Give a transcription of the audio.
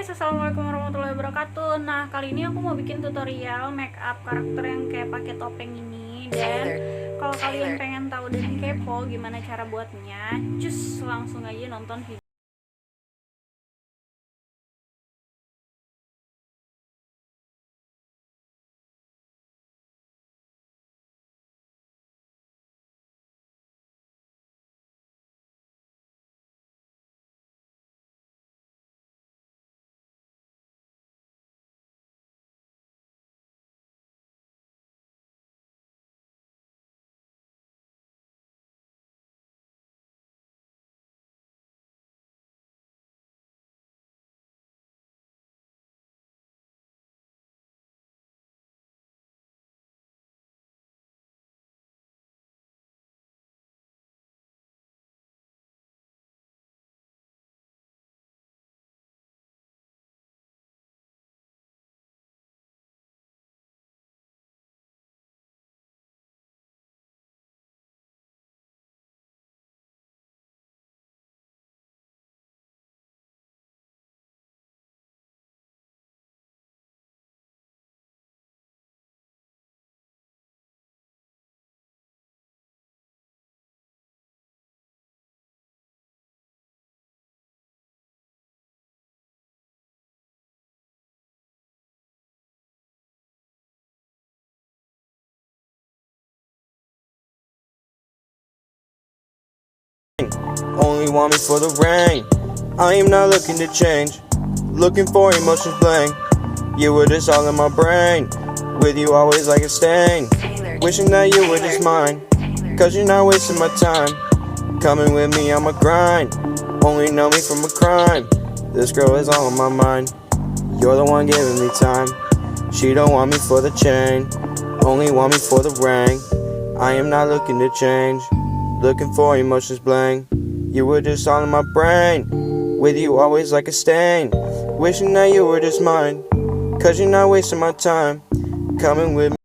guys, assalamualaikum warahmatullahi wabarakatuh. Nah, kali ini aku mau bikin tutorial make up karakter yang kayak pakai topeng ini. Dan kalau kalian pengen tahu dan kepo gimana cara buatnya, cus langsung aja nonton video. Only want me for the rain. I am not looking to change, looking for emotions blank. You were just all in my brain, with you always like a stain. Wishing that you were just mine, cause you're not wasting my time. Coming with me on my grind, only know me from a crime. This girl is all on my mind, you're the one giving me time. She don't want me for the chain, only want me for the ring. I am not looking to change, looking for emotions blank. You were just all in my brain, with you always like a stain. Wishing that you were just mine, cause you're not wasting my time. Coming with me.